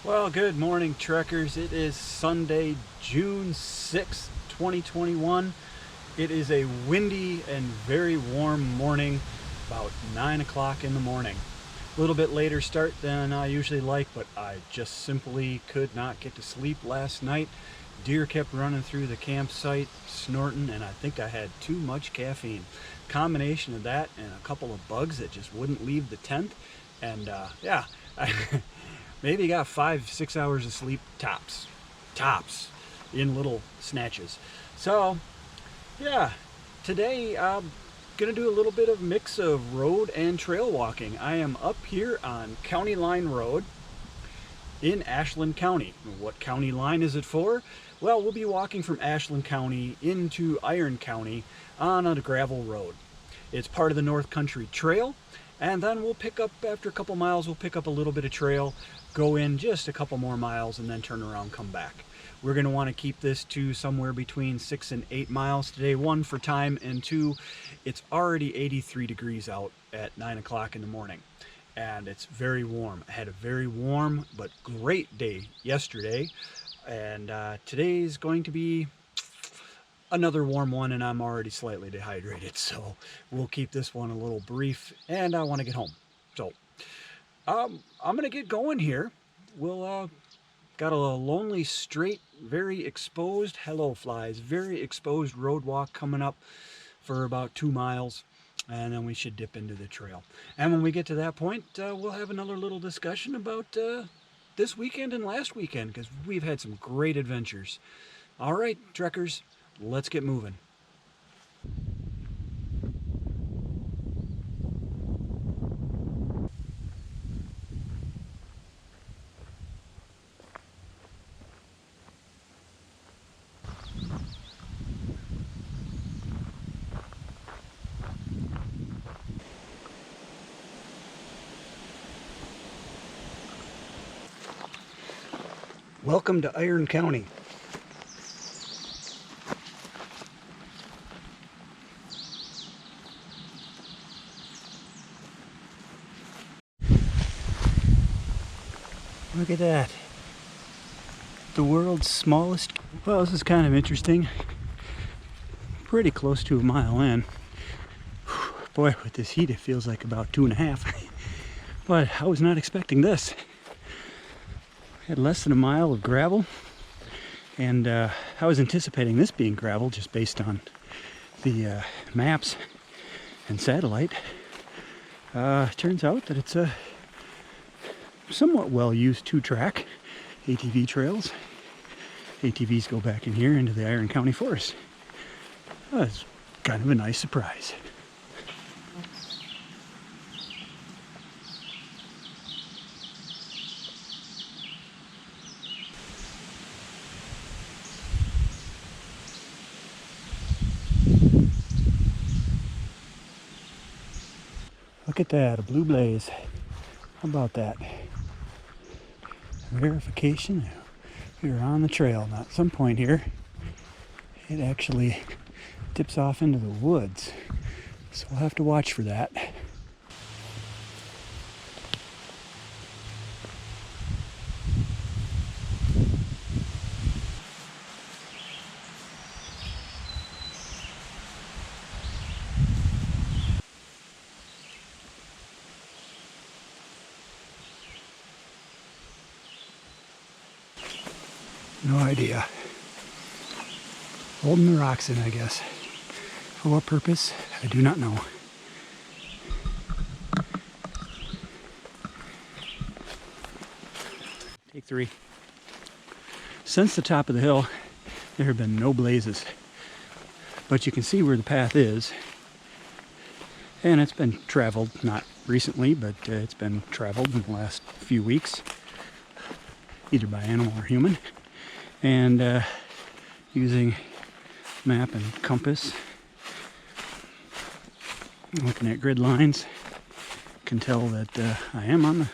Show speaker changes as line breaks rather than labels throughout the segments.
Well, good morning, trekkers. It is Sunday, June 6th, 2021. It is a windy and very warm morning, about 9 o'clock in the morning. A little bit later start than I usually like, but I just simply could not get to sleep last night. Deer kept running through the campsite, snorting, and I think I had too much caffeine. Combination of that and a couple of bugs that just wouldn't leave the tent. And yeah, I maybe got 5-6 hours of sleep tops in little snatches. So yeah, today I'm gonna do a little bit of mix of road and trail walking. I am up here on County Line Road in Ashland County. What county line is it for? Well, we'll be walking from Ashland County into Iron County on a gravel road. It's part of the North Country Trail, and then we'll pick up, after a couple miles, we'll pick up a little bit of trail, go in just a couple more miles, and then turn around, come back. We're going to want to keep this to somewhere between 6 and 8 miles today. One, for time, and two, it's already 83 degrees out at 9 o'clock in the morning. And it's very warm. I had a very warm but great day yesterday, and today's going to be another warm one, and I'm already slightly dehydrated, so we'll keep this one a little brief, and I want to get home. So I'm gonna get going here. We'll got a lonely, straight, very exposed, hello flies, very exposed road walk coming up for about 2 miles, and then we should dip into the trail. And when we get to that point, we'll have another little discussion about this weekend and last weekend, because we've had some great adventures. All right, trekkers, let's get moving. Welcome to Iron County. Look at that. The world's smallest. Well, this is kind of interesting. Pretty close to a mile in. Boy, with this heat, it feels like about 2.5. But I was not expecting this. Had less than a mile of gravel, and I was anticipating this being gravel just based on the maps and satellite. Turns out that it's a somewhat well-used 2-track ATV trails. ATVs go back in here into the Iron County forest. It's kind of a nice surprise. Look at that, a blue blaze. How about that? Verification. We're on the trail. Now at some point here, it actually dips off into the woods. So we'll have to watch for that. No idea. Holding the rocks in, I guess. For what purpose? I do not know. Take 3. Since the top of the hill, there have been no blazes. But you can see where the path is. And it's been traveled, not recently, but it's been traveled in the last few weeks. Either by animal or human. And using map and compass, looking at grid lines, can tell that I am on the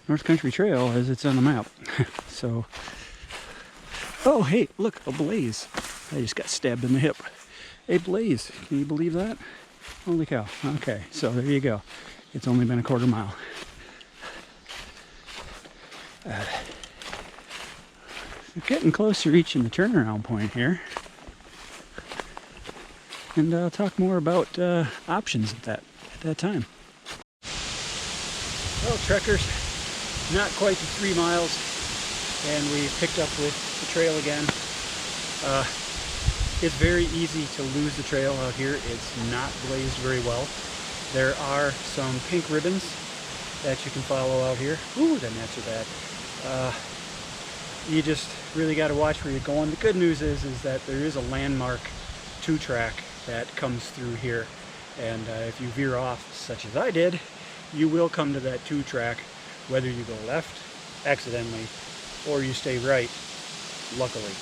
North Country Trail as it's on the map. So, oh hey, look, a blaze. I just got stabbed in the hip. A blaze, can you believe that? Holy cow. Okay, so there you go. It's only been a 1/4 mile. We're getting close to reaching the turnaround point here. And I'll talk more about options at that time. Well, trekkers, not quite the 3 miles, and we picked up with the trail again. It's very easy to lose the trail out here. It's not blazed very well. There are some pink ribbons that you can follow out here. Ooh, the gnats are bad. You just really got to watch where you're going. The good news is that there is a landmark 2-track that comes through here, and if you veer off, such as I did, you will come to that 2-track, whether you go left accidentally or you stay right, luckily.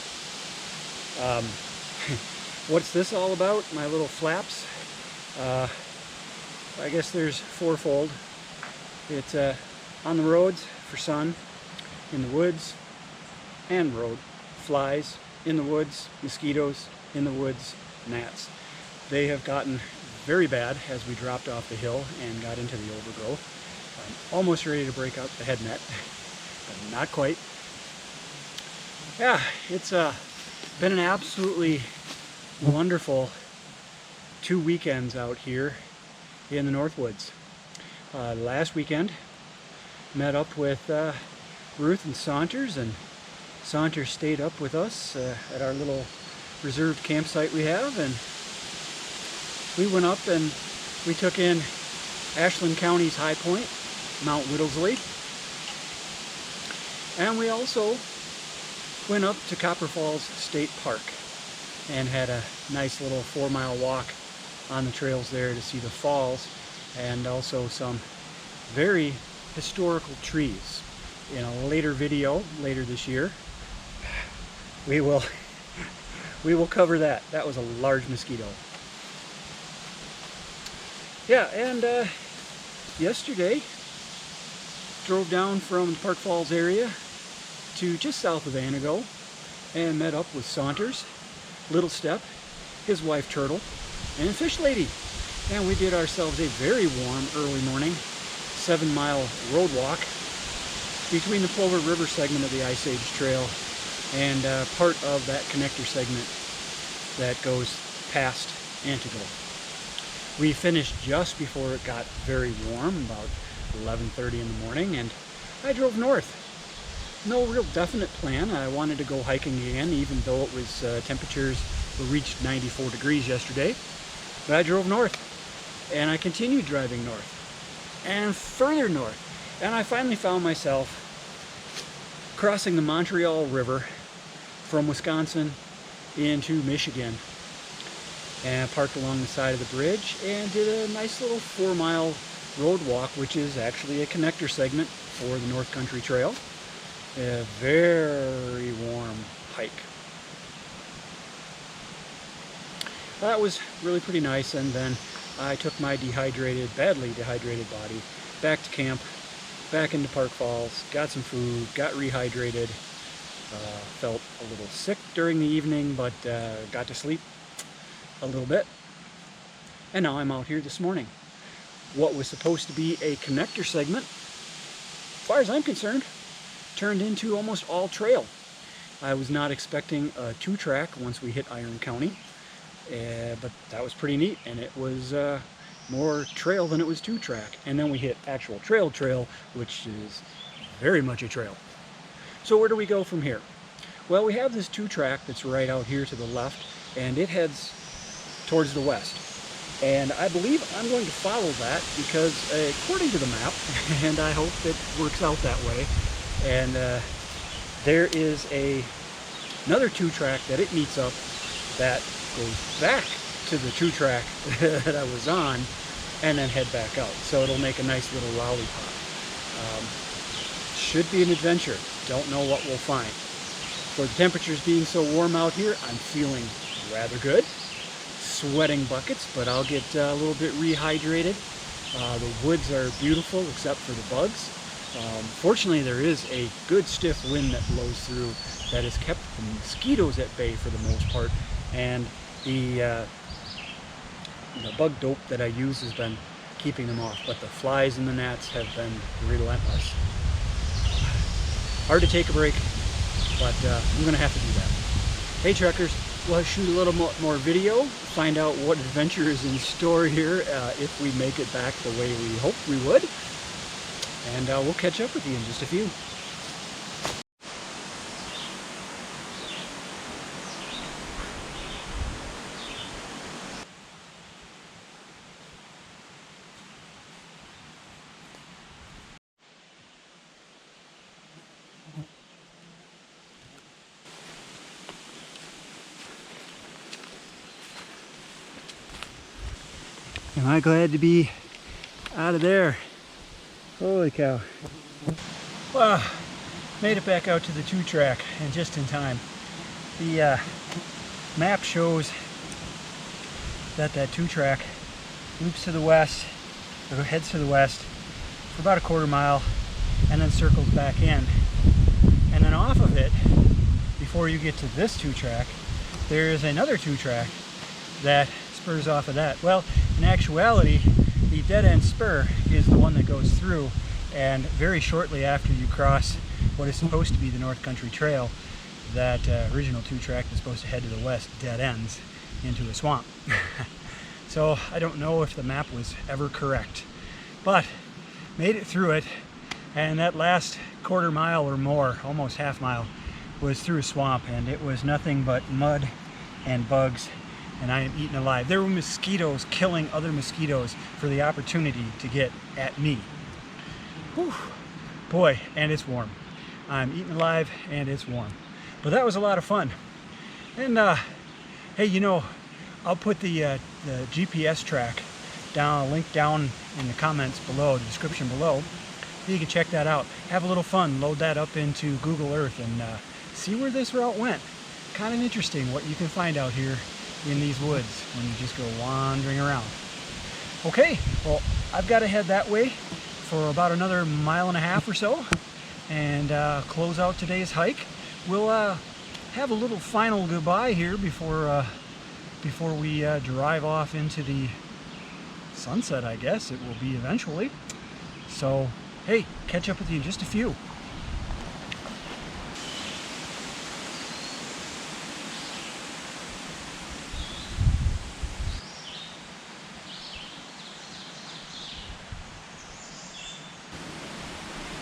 What's this all about? My little flaps? I guess there's fourfold. It's on the roads for sun, in the woods and road, flies in the woods, mosquitoes in the woods, gnats. They have gotten very bad as we dropped off the hill and got into the overgrowth. I'm almost ready to break out the head net, but not quite. Yeah, it's been an absolutely wonderful 2 weekends out here in the Northwoods. Last weekend, met up with Ruth and Saunters, and Saunters stayed up with us at our little reserved campsite we have, and we went up and we took in Ashland County's high point, Mount Whittlesey, and we also went up to Copper Falls State Park and had a nice little 4-mile walk on the trails there to see the falls, and also some very historical trees. In a later video later this year, we will cover that. That was a large mosquito. Yeah, and yesterday drove down from the Park Falls area to just south of Anago and met up with Saunters, Little Step, his wife Turtle, and Fish Lady. And we did ourselves a very warm early morning 7-mile road walk between the Plover River segment of the Ice Age Trail and part of that connector segment that goes past Antigo. We finished just before it got very warm, about 11:30 in the morning, and I drove north. No real definite plan. I wanted to go hiking again, even though it was temperatures reached 94 degrees yesterday. But I drove north, and I continued driving north, and further north. And I finally found myself crossing the Montreal River from Wisconsin into Michigan, and parked along the side of the bridge and did a nice little 4-mile road walk, which is actually a connector segment for the North Country Trail. A very warm hike. That was really pretty nice, and then I took my badly dehydrated body back to camp, back into Park Falls, got some food, got rehydrated, felt a little sick during the evening, but got to sleep a little bit, and now I'm out here this morning. What was supposed to be a connector segment, as far as I'm concerned, turned into almost all trail. I was not expecting a 2-track once we hit Iron County, but that was pretty neat, and it was more trail than it was 2-track. And then we hit actual trail, which is very much a trail. So where do we go from here? Well, we have this 2-track that's right out here to the left, and it heads towards the west. And I believe I'm going to follow that because according to the map, and I hope it works out that way, and there is another 2-track that it meets up that goes back to the 2-track that I was on, and then head back out. So it'll make a nice little lollipop. Should be an adventure. Don't know what we'll find. For the temperatures being so warm out here, I'm feeling rather good. Sweating buckets, but I'll get a little bit rehydrated. The woods are beautiful except for the bugs. Fortunately, there is a good stiff wind that blows through that has kept the mosquitoes at bay for the most part, and the bug dope that I use has been keeping them off, but the flies and the gnats have been relentless. Hard to take a break, but I'm gonna have to do that. Hey trekkers, we'll shoot a little more video, find out what adventure is in store here if we make it back the way we hoped we would, and we'll catch up with you in just a few. Am I glad to be out of there? Holy cow. Wow, made it back out to the 2-track and just in time. The map shows that 2-track loops to the west, or heads to the west for about a quarter mile and then circles back in. And then off of it, before you get to this 2-track, there is another 2-track that spurs off of that. Well, in actuality, the dead end spur is the one that goes through, and very shortly after you cross what is supposed to be the North Country Trail, that original 2-track that's supposed to head to the west dead ends into a swamp. So I don't know if the map was ever correct, but made it through it, and that last quarter mile or more, almost half mile, was through a swamp, and it was nothing but mud and bugs, and I am eaten alive. There were mosquitoes killing other mosquitoes for the opportunity to get at me. Whew. Boy, and it's warm. I'm eaten alive and it's warm. But that was a lot of fun. And hey, you know, I'll put the GPS track down, a link down in the comments below, the description below. You can check that out. Have a little fun, load that up into Google Earth and see where this route went. Kind of interesting what you can find out here in these woods when you just go wandering around. Okay, well, I've got to head that way for about another 1.5 miles or so and close out today's hike. We'll have a little final goodbye here before we drive off into the sunset, I guess it will be eventually. So, hey, catch up with you in just a few.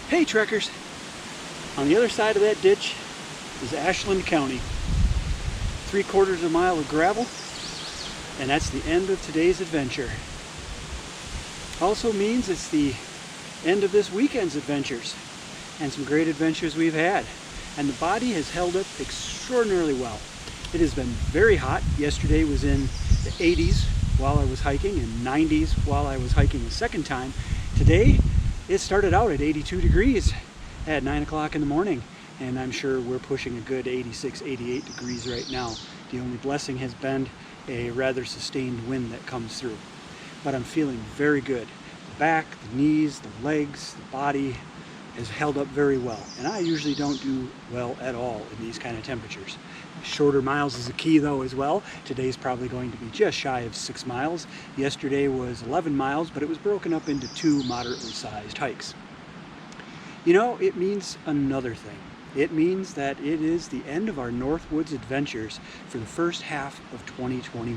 Hey trekkers, on the other side of that ditch is Ashland County. 3/4 mile of gravel, and that's the end of today's adventure. Also means it's the end of this weekend's adventures, and some great adventures we've had. And the body has held up extraordinarily well. It has been very hot. Yesterday was in the 80s while I was hiking and 90s while I was hiking the second time. Today, it started out at 82 degrees at 9 o'clock in the morning, and I'm sure we're pushing a good 86, 88 degrees right now. The only blessing has been a rather sustained wind that comes through. But I'm feeling very good. The back, the knees, the legs, the body has held up very well. And I usually don't do well at all in these kind of temperatures. Shorter miles is a key though as well. Today's probably going to be just shy of 6 miles. Yesterday was 11 miles, but it was broken up into 2 moderately sized hikes. You know, it means another thing. It means that it is the end of our Northwoods adventures for the first half of 2021.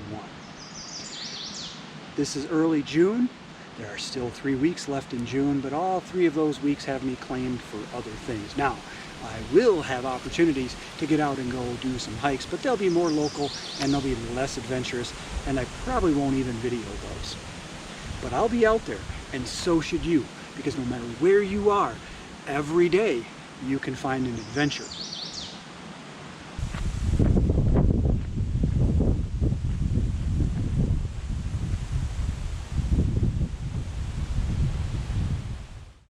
This is early June. There are still 3 weeks left in June, but all 3 of those weeks have me claimed for other things. Now, I will have opportunities to get out and go do some hikes, but they'll be more local and they'll be less adventurous, and I probably won't even video those. But I'll be out there, and so should you, because no matter where you are, every day you can find an adventure.